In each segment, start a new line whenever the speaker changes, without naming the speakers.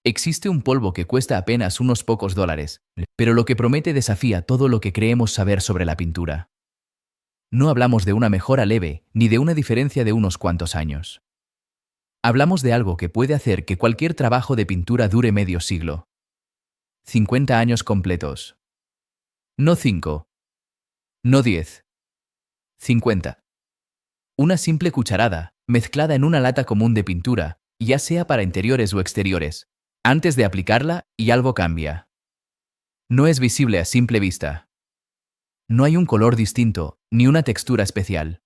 Existe un polvo que cuesta apenas unos pocos dólares, pero lo que promete desafía todo lo que creemos saber sobre la pintura. No hablamos de una mejora leve, ni de una diferencia de unos cuantos años. Hablamos de algo que puede hacer que cualquier trabajo de pintura dure medio siglo. 50 años completos. No 5. No 10. 50. Una simple cucharada, mezclada en una lata común de pintura, ya sea para interiores o exteriores. Antes de aplicarla, y algo cambia. No es visible a simple vista. No hay un color distinto, ni una textura especial.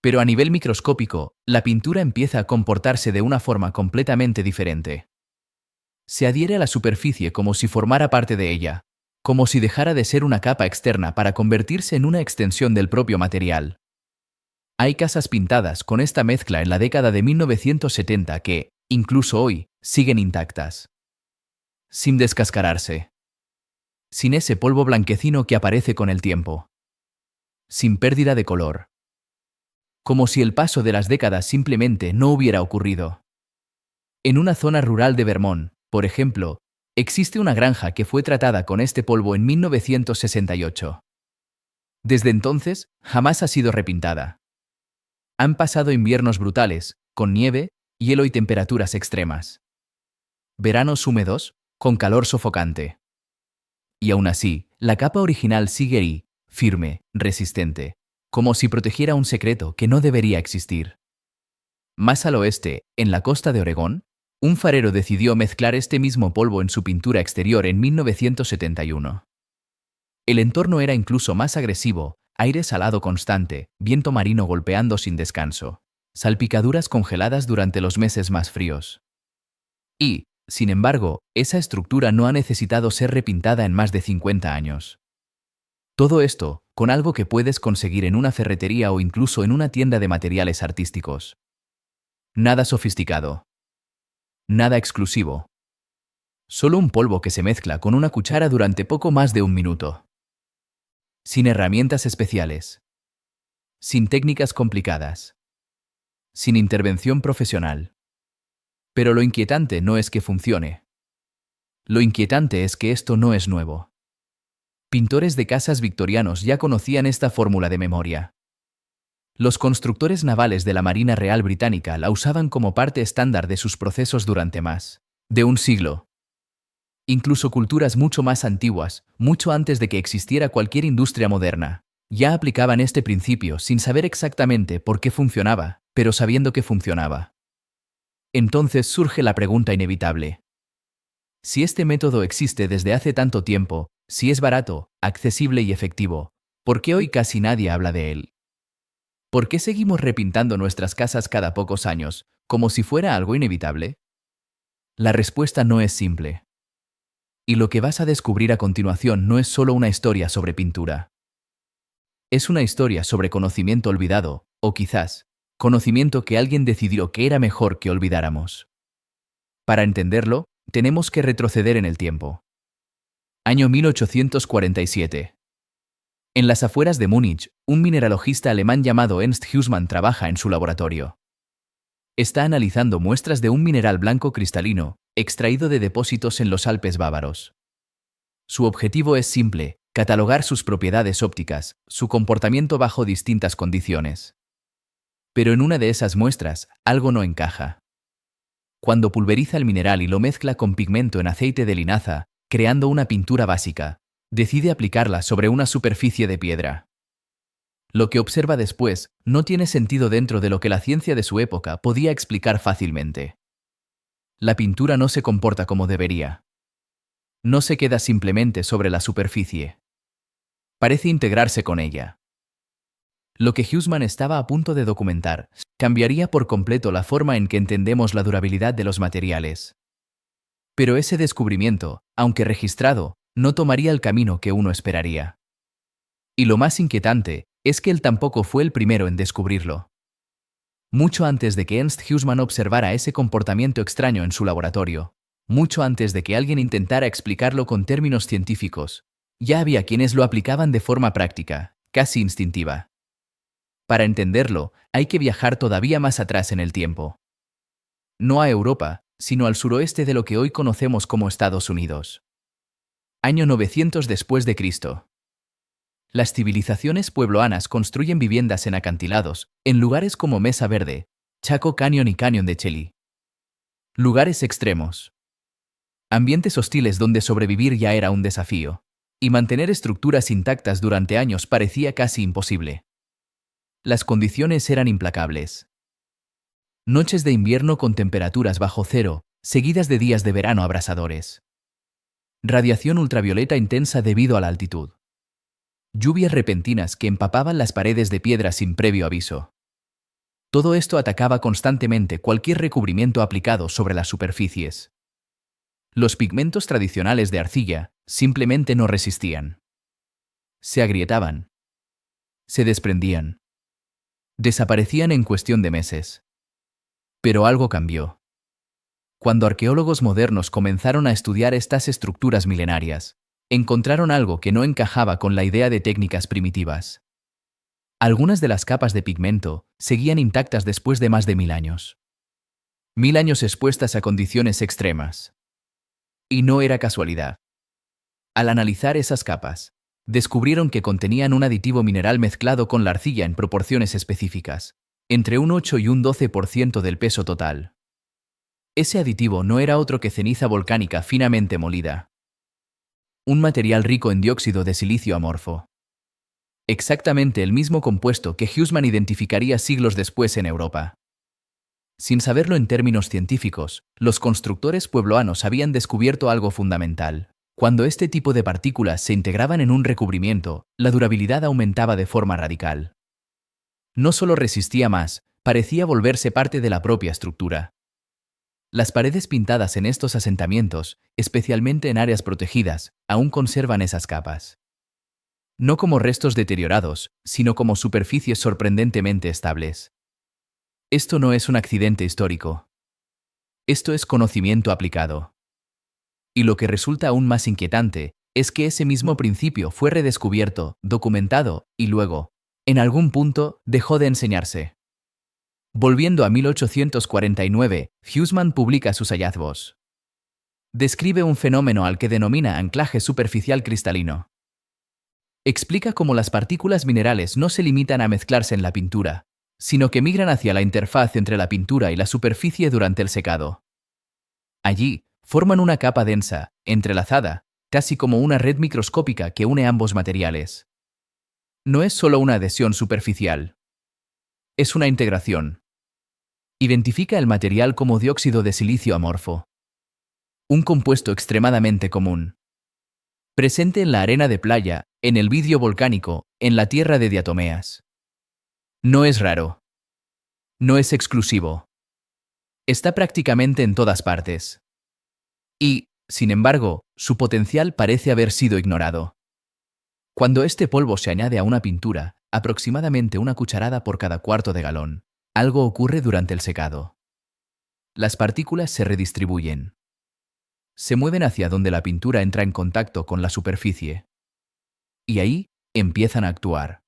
Pero a nivel microscópico, la pintura empieza a comportarse de una forma completamente diferente. Se adhiere a la superficie como si formara parte de ella, como si dejara de ser una capa externa para convertirse en una extensión del propio material. Hay casas pintadas con esta mezcla en la década de 1970 que, incluso hoy, siguen intactas. Sin descascararse. Sin ese polvo blanquecino que aparece con el tiempo. Sin pérdida de color. Como si el paso de las décadas simplemente no hubiera ocurrido. En una zona rural de Vermont, por ejemplo, existe una granja que fue tratada con este polvo en 1968. Desde entonces, jamás ha sido repintada. Han pasado inviernos brutales, con nieve, hielo y temperaturas extremas. Veranos húmedos, con calor sofocante. Y aún así, la capa original sigue ahí, firme, resistente, como si protegiera un secreto que no debería existir. Más al oeste, en la costa de Oregón, un farero decidió mezclar este mismo polvo en su pintura exterior en 1971. El entorno era incluso más agresivo, aire salado constante, viento marino golpeando sin descanso, salpicaduras congeladas durante los meses más fríos. Y, sin embargo, esa estructura no ha necesitado ser repintada en más de 50 años. Todo esto, con algo que puedes conseguir en una ferretería o incluso en una tienda de materiales artísticos. Nada sofisticado. Nada exclusivo. Solo un polvo que se mezcla con una cuchara durante poco más de un minuto. Sin herramientas especiales. Sin técnicas complicadas. Sin intervención profesional. Pero lo inquietante no es que funcione. Lo inquietante es que esto no es nuevo. Pintores de casas victorianos ya conocían esta fórmula de memoria. Los constructores navales de la Marina Real Británica la usaban como parte estándar de sus procesos durante más de un siglo. Incluso culturas mucho más antiguas, mucho antes de que existiera cualquier industria moderna, ya aplicaban este principio sin saber exactamente por qué funcionaba, pero sabiendo que funcionaba. Entonces surge la pregunta inevitable. Si este método existe desde hace tanto tiempo, si es barato, accesible y efectivo, ¿por qué hoy casi nadie habla de él? ¿Por qué seguimos repintando nuestras casas cada pocos años, como si fuera algo inevitable? La respuesta no es simple. Y lo que vas a descubrir a continuación no es solo una historia sobre pintura. Es una historia sobre conocimiento olvidado, o quizás, conocimiento que alguien decidió que era mejor que olvidáramos. Para entenderlo, tenemos que retroceder en el tiempo. Año 1847. En las afueras de Múnich, un mineralogista alemán llamado Ernst Husmann trabaja en su laboratorio. Está analizando muestras de un mineral blanco cristalino, extraído de depósitos en los Alpes bávaros. Su objetivo es simple: catalogar sus propiedades ópticas, su comportamiento bajo distintas condiciones. Pero en una de esas muestras, algo no encaja. Cuando pulveriza el mineral y lo mezcla con pigmento en aceite de linaza, creando una pintura básica, decide aplicarla sobre una superficie de piedra. Lo que observa después no tiene sentido dentro de lo que la ciencia de su época podía explicar fácilmente. La pintura no se comporta como debería. No se queda simplemente sobre la superficie. Parece integrarse con ella. Lo que Husmann estaba a punto de documentar cambiaría por completo la forma en que entendemos la durabilidad de los materiales. Pero ese descubrimiento, aunque registrado, no tomaría el camino que uno esperaría. Y lo más inquietante es que él tampoco fue el primero en descubrirlo. Mucho antes de que Ernst Husmann observara ese comportamiento extraño en su laboratorio, mucho antes de que alguien intentara explicarlo con términos científicos, ya había quienes lo aplicaban de forma práctica, casi instintiva. Para entenderlo, hay que viajar todavía más atrás en el tiempo. No a Europa, sino al suroeste de lo que hoy conocemos como Estados Unidos. Año 900 después de Cristo. Las civilizaciones puebloanas construyen viviendas en acantilados, en lugares como Mesa Verde, Chaco Canyon y Cañón de Chelly. Lugares extremos. Ambientes hostiles donde sobrevivir ya era un desafío, y mantener estructuras intactas durante años parecía casi imposible. Las condiciones eran implacables. Noches de invierno con temperaturas bajo cero, seguidas de días de verano abrasadores. Radiación ultravioleta intensa debido a la altitud. Lluvias repentinas que empapaban las paredes de piedra sin previo aviso. Todo esto atacaba constantemente cualquier recubrimiento aplicado sobre las superficies. Los pigmentos tradicionales de arcilla simplemente no resistían. Se agrietaban. Se desprendían. Desaparecían en cuestión de meses. Pero algo cambió. Cuando arqueólogos modernos comenzaron a estudiar estas estructuras milenarias, encontraron algo que no encajaba con la idea de técnicas primitivas. Algunas de las capas de pigmento seguían intactas después de más de 1000 años. 1000 años expuestas a condiciones extremas. Y no era casualidad. Al analizar esas capas, descubrieron que contenían un aditivo mineral mezclado con la arcilla en proporciones específicas, entre un 8 y un 12% del peso total. Ese aditivo no era otro que ceniza volcánica finamente molida. Un material rico en dióxido de silicio amorfo. Exactamente el mismo compuesto que Husemann identificaría siglos después en Europa. Sin saberlo en términos científicos, los constructores puebloanos habían descubierto algo fundamental. Cuando este tipo de partículas se integraban en un recubrimiento, la durabilidad aumentaba de forma radical. No solo resistía más, parecía volverse parte de la propia estructura. Las paredes pintadas en estos asentamientos, especialmente en áreas protegidas, aún conservan esas capas. No como restos deteriorados, sino como superficies sorprendentemente estables. Esto no es un accidente histórico. Esto es conocimiento aplicado. Y lo que resulta aún más inquietante es que ese mismo principio fue redescubierto, documentado y luego, en algún punto, dejó de enseñarse. Volviendo a 1849, Husemann publica sus hallazgos. Describe un fenómeno al que denomina anclaje superficial cristalino. Explica cómo las partículas minerales no se limitan a mezclarse en la pintura, sino que migran hacia la interfaz entre la pintura y la superficie durante el secado. Allí, forman una capa densa, entrelazada, casi como una red microscópica que une ambos materiales. No es solo una adhesión superficial. Es una integración. Identifica el material como dióxido de silicio amorfo. Un compuesto extremadamente común. Presente en la arena de playa, en el vidrio volcánico, en la tierra de diatomeas. No es raro. No es exclusivo. Está prácticamente en todas partes. Y, sin embargo, su potencial parece haber sido ignorado. Cuando este polvo se añade a una pintura, aproximadamente una cucharada por cada cuarto de galón, algo ocurre durante el secado. Las partículas se redistribuyen. Se mueven hacia donde la pintura entra en contacto con la superficie. Y ahí empiezan a actuar.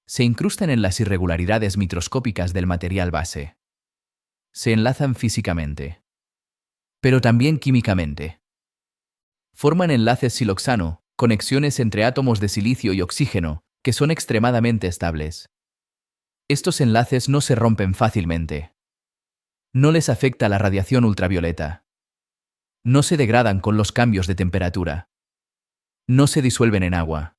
Se incrustan en las irregularidades microscópicas del material base. Se enlazan físicamente. Pero también químicamente. Forman enlaces siloxano, conexiones entre átomos de silicio y oxígeno, que son extremadamente estables. Estos enlaces no se rompen fácilmente. No les afecta la radiación ultravioleta. No se degradan con los cambios de temperatura. No se disuelven en agua.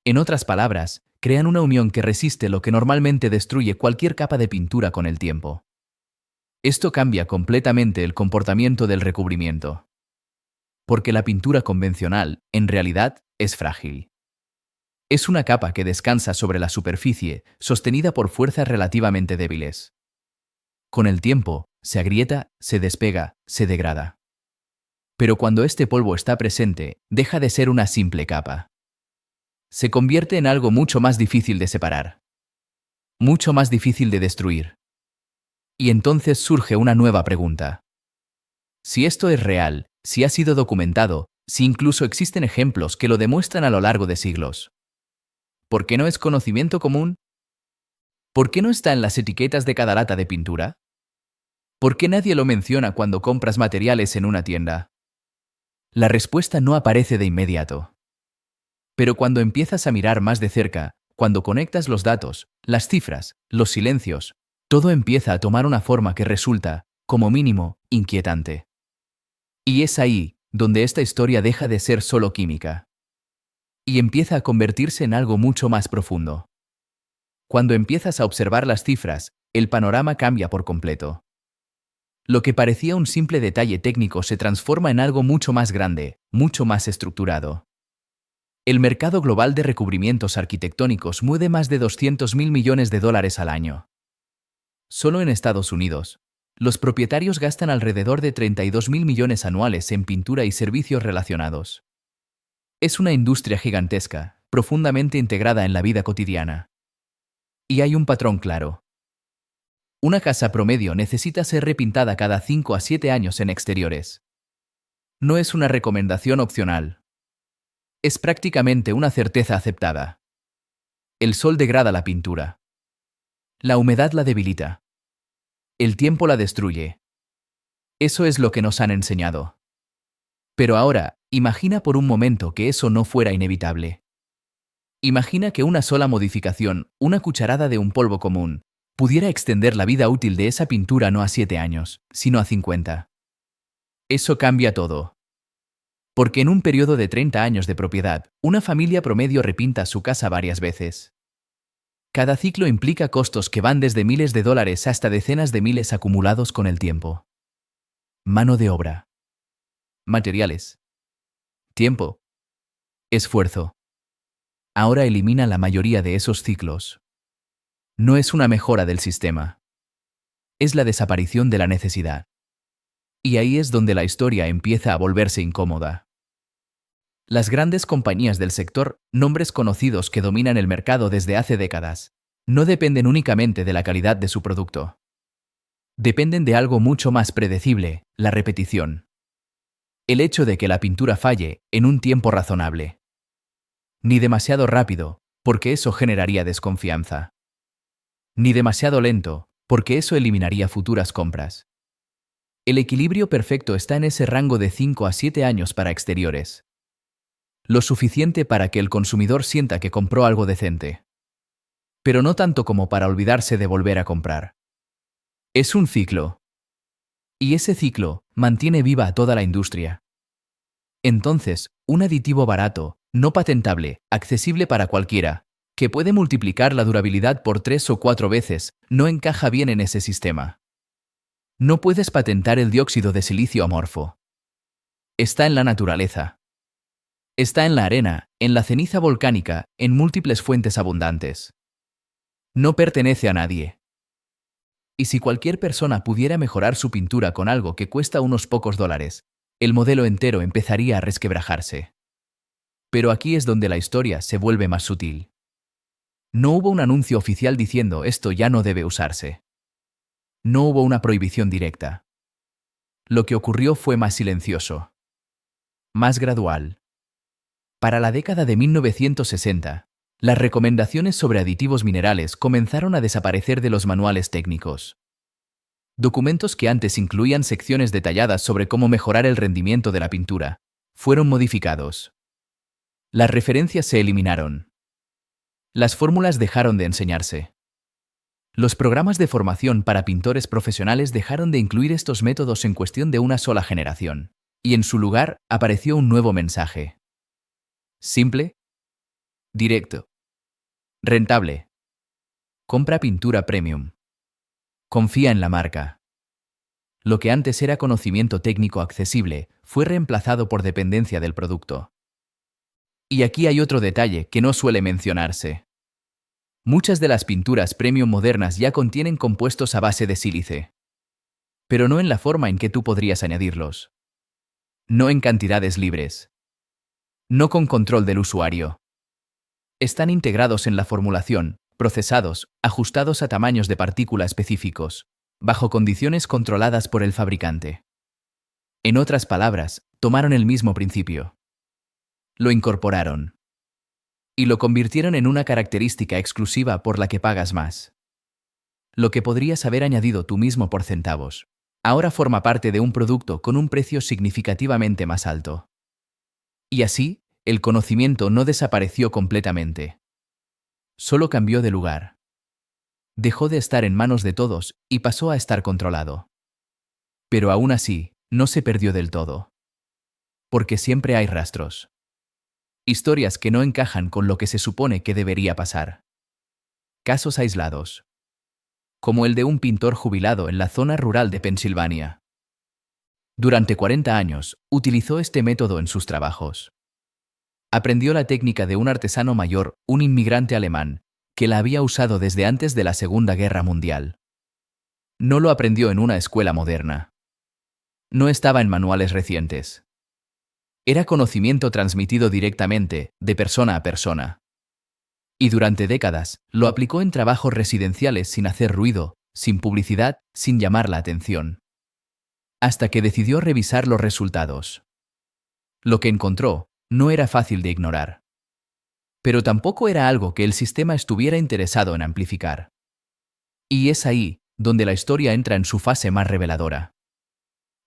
En otras palabras, crean una unión que resiste lo que normalmente destruye cualquier capa de pintura con el tiempo. Esto cambia completamente el comportamiento del recubrimiento. Porque la pintura convencional, en realidad, es frágil. Es una capa que descansa sobre la superficie, sostenida por fuerzas relativamente débiles. Con el tiempo, se agrieta, se despega, se degrada. Pero cuando este polvo está presente, deja de ser una simple capa. Se convierte en algo mucho más difícil de separar. Mucho más difícil de destruir. Y entonces surge una nueva pregunta. Si esto es real, si ha sido documentado, si incluso existen ejemplos que lo demuestran a lo largo de siglos, ¿por qué no es conocimiento común? ¿Por qué no está en las etiquetas de cada lata de pintura? ¿Por qué nadie lo menciona cuando compras materiales en una tienda? La respuesta no aparece de inmediato. Pero cuando empiezas a mirar más de cerca, cuando conectas los datos, las cifras, los silencios, todo empieza a tomar una forma que resulta, como mínimo, inquietante. Y es ahí donde esta historia deja de ser solo química y empieza a convertirse en algo mucho más profundo. Cuando empiezas a observar las cifras, el panorama cambia por completo. Lo que parecía un simple detalle técnico se transforma en algo mucho más grande, mucho más estructurado. El mercado global de recubrimientos arquitectónicos mueve más de 200.000 millones de dólares al año. Solo en Estados Unidos, los propietarios gastan alrededor de 32.000 millones anuales en pintura y servicios relacionados. Es una industria gigantesca, profundamente integrada en la vida cotidiana. Y hay un patrón claro. Una casa promedio necesita ser repintada cada 5 a 7 años en exteriores. No es una recomendación opcional. Es prácticamente una certeza aceptada. El sol degrada la pintura. La humedad la debilita. El tiempo la destruye. Eso es lo que nos han enseñado. Pero ahora, imagina por un momento que eso no fuera inevitable. Imagina que una sola modificación, una cucharada de un polvo común, pudiera extender la vida útil de esa pintura no a 7 años, sino a 50. Eso cambia todo. Porque en un periodo de 30 años de propiedad, una familia promedio repinta su casa varias veces. Cada ciclo implica costos que van desde miles de dólares hasta decenas de miles acumulados con el tiempo. Mano de obra. Materiales. Tiempo. Esfuerzo. Ahora elimina la mayoría de esos ciclos. No es una mejora del sistema. Es la desaparición de la necesidad. Y ahí es donde la historia empieza a volverse incómoda. Las grandes compañías del sector, nombres conocidos que dominan el mercado desde hace décadas, no dependen únicamente de la calidad de su producto. Dependen de algo mucho más predecible, la repetición. El hecho de que la pintura falle en un tiempo razonable. Ni demasiado rápido, porque eso generaría desconfianza. Ni demasiado lento, porque eso eliminaría futuras compras. El equilibrio perfecto está en ese rango de 5 a 7 años para exteriores. Lo suficiente para que el consumidor sienta que compró algo decente. Pero no tanto como para olvidarse de volver a comprar. Es un ciclo. Y ese ciclo mantiene viva a toda la industria. Entonces, un aditivo barato, no patentable, accesible para cualquiera, que puede multiplicar la durabilidad por 3 o 4 veces, no encaja bien en ese sistema. No puedes patentar el dióxido de silicio amorfo. Está en la naturaleza. Está en la arena, en la ceniza volcánica, en múltiples fuentes abundantes. No pertenece a nadie. Y si cualquier persona pudiera mejorar su pintura con algo que cuesta unos pocos dólares, el modelo entero empezaría a resquebrajarse. Pero aquí es donde la historia se vuelve más sutil. No hubo un anuncio oficial diciendo esto ya no debe usarse. No hubo una prohibición directa. Lo que ocurrió fue más silencioso. Más gradual. Para la década de 1960, las recomendaciones sobre aditivos minerales comenzaron a desaparecer de los manuales técnicos. Documentos que antes incluían secciones detalladas sobre cómo mejorar el rendimiento de la pintura, fueron modificados. Las referencias se eliminaron. Las fórmulas dejaron de enseñarse. Los programas de formación para pintores profesionales dejaron de incluir estos métodos en cuestión de una sola generación, y en su lugar apareció un nuevo mensaje. Simple, directo, rentable. Compra pintura premium. Confía en la marca. Lo que antes era conocimiento técnico accesible fue reemplazado por dependencia del producto. Y aquí hay otro detalle que no suele mencionarse. Muchas de las pinturas premium modernas ya contienen compuestos a base de sílice. Pero no en la forma en que tú podrías añadirlos. No en cantidades libres. No con control del usuario. Están integrados en la formulación, procesados, ajustados a tamaños de partícula específicos, bajo condiciones controladas por el fabricante. En otras palabras, tomaron el mismo principio. Lo incorporaron. Y lo convirtieron en una característica exclusiva por la que pagas más. Lo que podrías haber añadido tú mismo por centavos. ahora forma parte de un producto con un precio significativamente más alto. Y así, el conocimiento no desapareció completamente. Solo cambió de lugar. Dejó de estar en manos de todos y pasó a estar controlado. Pero aún así, no se perdió del todo. Porque siempre hay rastros. Historias que no encajan con lo que se supone que debería pasar. Casos aislados. Como el de un pintor jubilado en la zona rural de Pensilvania. Durante 40 años, utilizó este método en sus trabajos. Aprendió la técnica de un artesano mayor, un inmigrante alemán, que la había usado desde antes de la Segunda Guerra Mundial. No lo aprendió en una escuela moderna. No estaba en manuales recientes. Era conocimiento transmitido directamente, de persona a persona. Y durante décadas, lo aplicó en trabajos residenciales sin hacer ruido, sin publicidad, sin llamar la atención. Hasta que decidió revisar los resultados. Lo que encontró no era fácil de ignorar. Pero tampoco era algo que el sistema estuviera interesado en amplificar. Y es ahí donde la historia entra en su fase más reveladora.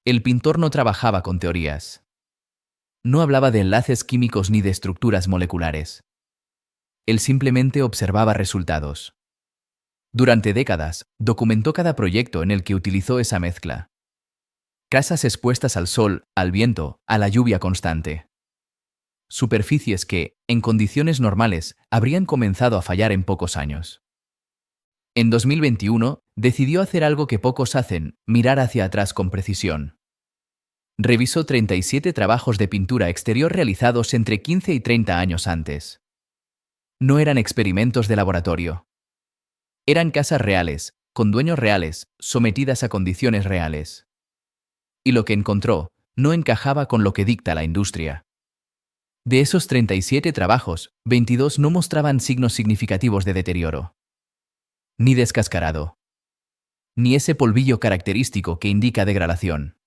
El pintor no trabajaba con teorías. No hablaba de enlaces químicos ni de estructuras moleculares. Él simplemente observaba resultados. Durante décadas, documentó cada proyecto en el que utilizó esa mezcla. Casas expuestas al sol, al viento, a la lluvia constante. Superficies que, en condiciones normales, habrían comenzado a fallar en pocos años. En 2021, decidió hacer algo que pocos hacen, mirar hacia atrás con precisión. Revisó 37 trabajos de pintura exterior realizados entre 15 y 30 años antes. No eran experimentos de laboratorio. Eran casas reales, con dueños reales, sometidas a condiciones reales. Y lo que encontró no encajaba con lo que dicta la industria. De esos 37 trabajos, 22 no mostraban signos significativos de deterioro. Ni descascarado. Ni ese polvillo característico que indica degradación.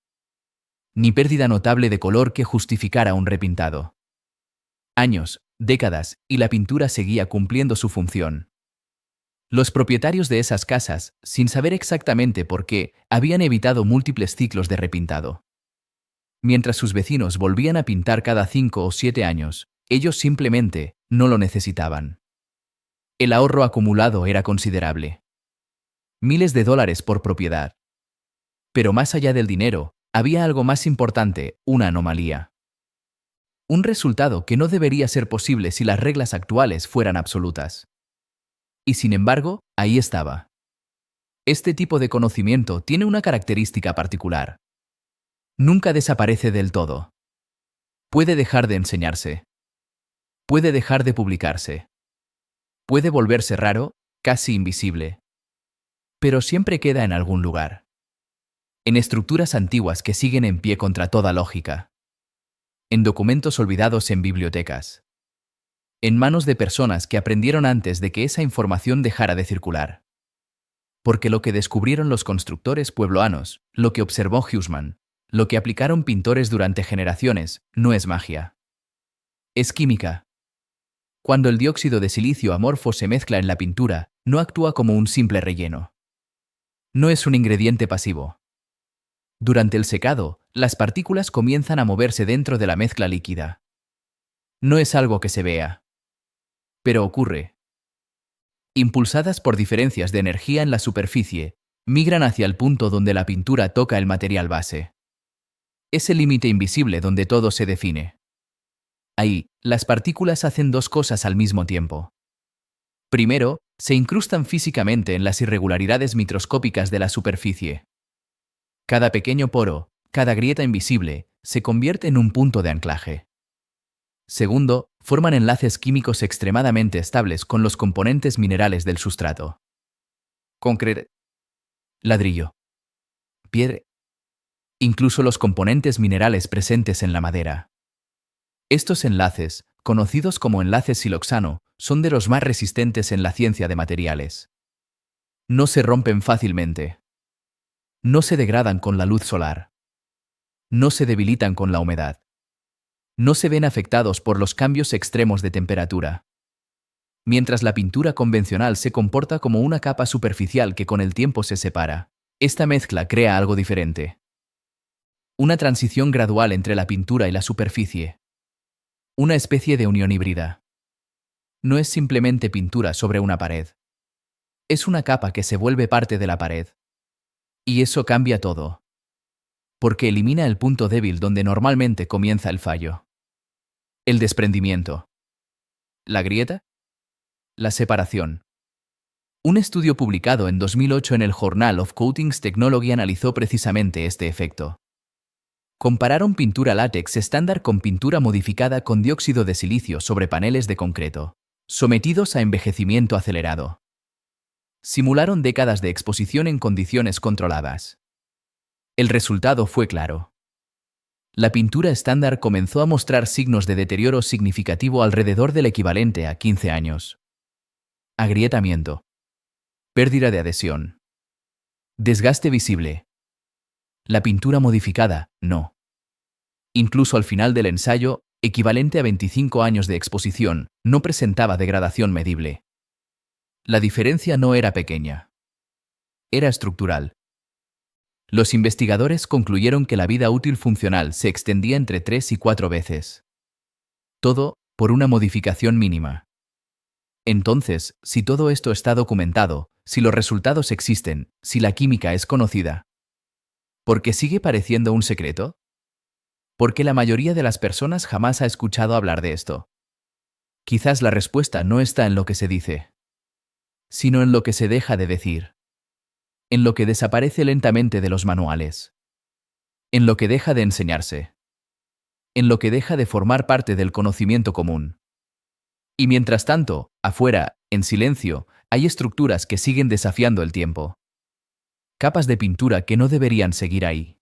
Ni pérdida notable de color que justificara un repintado. Años, décadas, y la pintura seguía cumpliendo su función. Los propietarios de esas casas, sin saber exactamente por qué, habían evitado múltiples ciclos de repintado. Mientras sus vecinos volvían a pintar cada 5 o 7 años, ellos simplemente no lo necesitaban. El ahorro acumulado era considerable. Miles de dólares por propiedad. Pero más allá del dinero, había algo más importante, una anomalía. Un resultado que no debería ser posible si las reglas actuales fueran absolutas. Y sin embargo, ahí estaba. Este tipo de conocimiento tiene una característica particular. Nunca desaparece del todo. Puede dejar de enseñarse. Puede dejar de publicarse. Puede volverse raro, casi invisible. Pero siempre queda en algún lugar. En estructuras antiguas que siguen en pie contra toda lógica. En documentos olvidados en bibliotecas. En manos de personas que aprendieron antes de que esa información dejara de circular. Porque lo que descubrieron los constructores puebloanos, lo que observó Huisman, lo que aplicaron pintores durante generaciones, no es magia. Es química. Cuando el dióxido de silicio amorfo se mezcla en la pintura, no actúa como un simple relleno. No es un ingrediente pasivo. Durante el secado, las partículas comienzan a moverse dentro de la mezcla líquida. No es algo que se vea. Pero ocurre. Impulsadas por diferencias de energía en la superficie, migran hacia el punto donde la pintura toca el material base. Es el límite invisible donde todo se define. Ahí, las partículas hacen dos cosas al mismo tiempo. Primero, se incrustan físicamente en las irregularidades microscópicas de la superficie. Cada pequeño poro, cada grieta invisible, se convierte en un punto de anclaje. Segundo, forman enlaces químicos extremadamente estables con los componentes minerales del sustrato. Concreto, ladrillo, piedra, incluso los componentes minerales presentes en la madera. Estos enlaces, conocidos como enlaces siloxano, son de los más resistentes en la ciencia de materiales. No se rompen fácilmente. No se degradan con la luz solar. No se debilitan con la humedad. No se ven afectados por los cambios extremos de temperatura. Mientras la pintura convencional se comporta como una capa superficial que con el tiempo se separa. Esta mezcla crea algo diferente. Una transición gradual entre la pintura y la superficie. Una especie de unión híbrida. No es simplemente pintura sobre una pared. Es una capa que se vuelve parte de la pared. Y eso cambia todo. Porque elimina el punto débil donde normalmente comienza el fallo. El desprendimiento. ¿La grieta? La separación. Un estudio publicado en 2008 en el Journal of Coatings Technology analizó precisamente este efecto. Compararon pintura látex estándar con pintura modificada con dióxido de silicio sobre paneles de concreto, sometidos a envejecimiento acelerado. Simularon décadas de exposición en condiciones controladas. El resultado fue claro. La pintura estándar comenzó a mostrar signos de deterioro significativo alrededor del equivalente a 15 años. Agrietamiento. Pérdida de adhesión. Desgaste visible. La pintura modificada, no. Incluso al final del ensayo, equivalente a 25 años de exposición, no presentaba degradación medible. La diferencia no era pequeña. Era estructural. Los investigadores concluyeron que la vida útil funcional se extendía entre 3 y 4 veces. Todo por una modificación mínima. Entonces, si todo esto está documentado, si los resultados existen, si la química es conocida, ¿por qué sigue pareciendo un secreto? Porque la mayoría de las personas jamás ha escuchado hablar de esto. Quizás la respuesta no está en lo que se dice, sino en lo que se deja de decir. En lo que desaparece lentamente de los manuales. En lo que deja de enseñarse. En lo que deja de formar parte del conocimiento común. Y mientras tanto, afuera, en silencio, hay estructuras que siguen desafiando el tiempo. Capas de pintura que no deberían seguir ahí.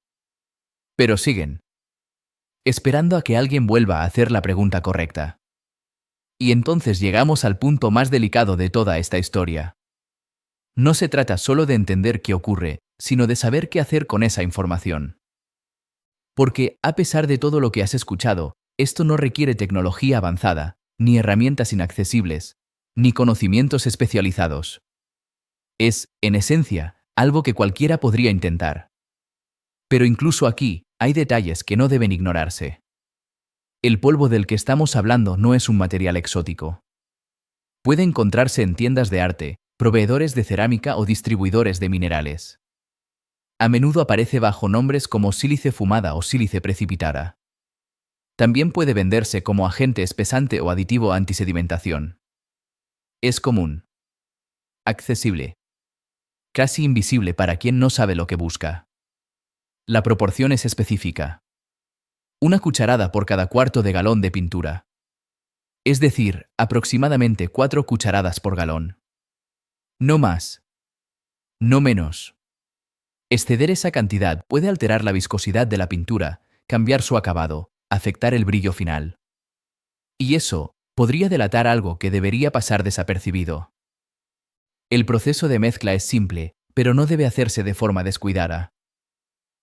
Pero siguen. Esperando a que alguien vuelva a hacer la pregunta correcta. Y entonces llegamos al punto más delicado de toda esta historia. No se trata solo de entender qué ocurre, sino de saber qué hacer con esa información. Porque, a pesar de todo lo que has escuchado, esto no requiere tecnología avanzada, ni herramientas inaccesibles, ni conocimientos especializados. Es, en esencia, algo que cualquiera podría intentar. Pero incluso aquí, hay detalles que no deben ignorarse. El polvo del que estamos hablando no es un material exótico. Puede encontrarse en tiendas de arte, proveedores de cerámica o distribuidores de minerales. A menudo aparece bajo nombres como sílice fumada o sílice precipitada. También puede venderse como agente espesante o aditivo antisedimentación. Es común. Accesible. Casi invisible para quien no sabe lo que busca. La proporción es específica. 1 cucharada por cada cuarto de galón de pintura. Es decir, aproximadamente 4 cucharadas por galón. No más. No menos. Exceder esa cantidad puede alterar la viscosidad de la pintura, cambiar su acabado, afectar el brillo final. Y eso podría delatar algo que debería pasar desapercibido. El proceso de mezcla es simple, pero no debe hacerse de forma descuidada.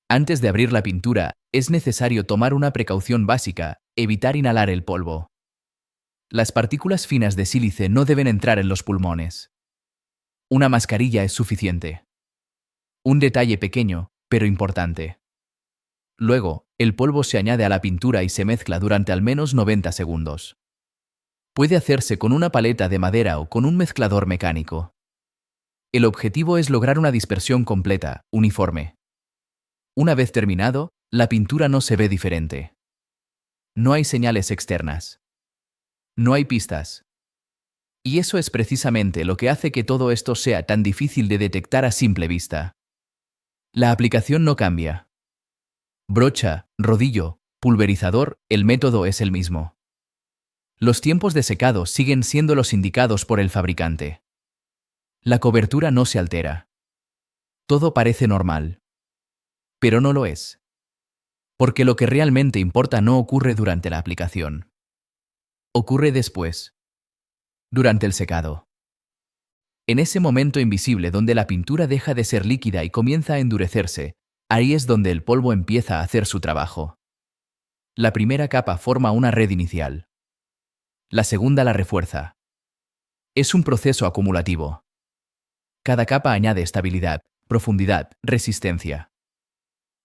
Antes de abrir la pintura, es necesario tomar una precaución básica, evitar inhalar el polvo. Las partículas finas de sílice no deben entrar en los pulmones. Una mascarilla es suficiente. Un detalle pequeño, pero importante. Luego, el polvo se añade a la pintura y se mezcla durante al menos 90 segundos. Puede hacerse con una paleta de madera o con un mezclador mecánico. El objetivo es lograr una dispersión completa, uniforme. Una vez terminado, la pintura no se ve diferente. No hay señales externas. No hay pistas. Y eso es precisamente lo que hace que todo esto sea tan difícil de detectar a simple vista. La aplicación no cambia. Brocha, rodillo, pulverizador, el método es el mismo. Los tiempos de secado siguen siendo los indicados por el fabricante. La cobertura no se altera. Todo parece normal. Pero no lo es. Porque lo que realmente importa no ocurre durante la aplicación. Ocurre después. Durante el secado. En ese momento invisible donde la pintura deja de ser líquida y comienza a endurecerse, ahí es donde el polvo empieza a hacer su trabajo. La primera capa forma una red inicial. La segunda la refuerza. Es un proceso acumulativo. Cada capa añade estabilidad, profundidad, resistencia.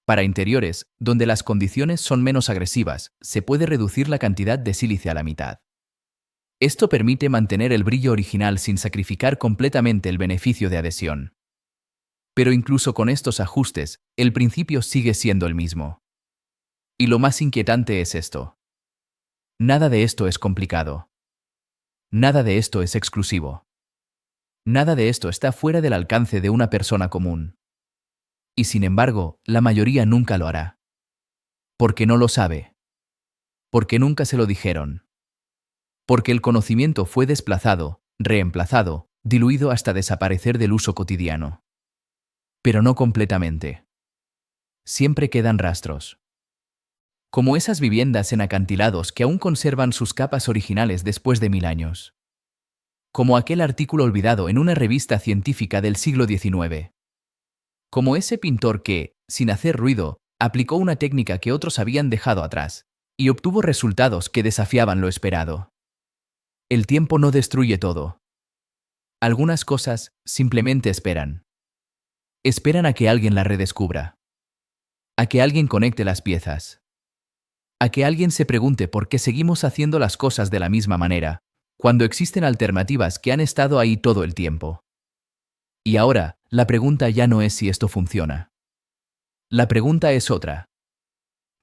Para interiores, donde las condiciones son menos agresivas, se puede reducir la cantidad de sílice a la mitad. Esto permite mantener el brillo original sin sacrificar completamente el beneficio de adhesión. Pero incluso con estos ajustes, el principio sigue siendo el mismo. Y lo más inquietante es esto. Nada de esto es complicado. Nada de esto es exclusivo. Nada de esto está fuera del alcance de una persona común. Y sin embargo, la mayoría nunca lo hará. Porque no lo sabe. Porque nunca se lo dijeron. Porque el conocimiento fue desplazado, reemplazado, diluido hasta desaparecer del uso cotidiano. Pero no completamente. Siempre quedan rastros. Como esas viviendas en acantilados que aún conservan sus capas originales después de 1000 años. Como aquel artículo olvidado en una revista científica del siglo XIX. Como ese pintor que, sin hacer ruido, aplicó una técnica que otros habían dejado atrás, y obtuvo resultados que desafiaban lo esperado. El tiempo no destruye todo. Algunas cosas simplemente esperan. Esperan a que alguien las redescubra. A que alguien conecte las piezas. A que alguien se pregunte por qué seguimos haciendo las cosas de la misma manera, cuando existen alternativas que han estado ahí todo el tiempo. Y ahora, la pregunta ya no es si esto funciona. La pregunta es otra.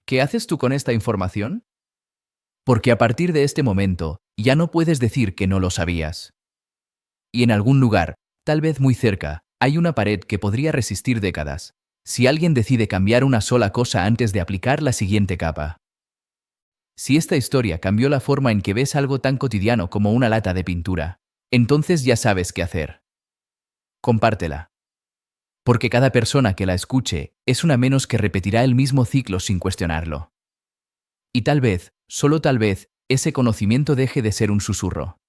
¿Qué haces tú con esta información? Porque a partir de este momento, ya no puedes decir que no lo sabías. Y en algún lugar, tal vez muy cerca, hay una pared que podría resistir décadas, si alguien decide cambiar una sola cosa antes de aplicar la siguiente capa. Si esta historia cambió la forma en que ves algo tan cotidiano como una lata de pintura, entonces ya sabes qué hacer. Compártela. Porque cada persona que la escuche es una menos que repetirá el mismo ciclo sin cuestionarlo. Y tal vez, solo tal vez, ese conocimiento deje de ser un susurro.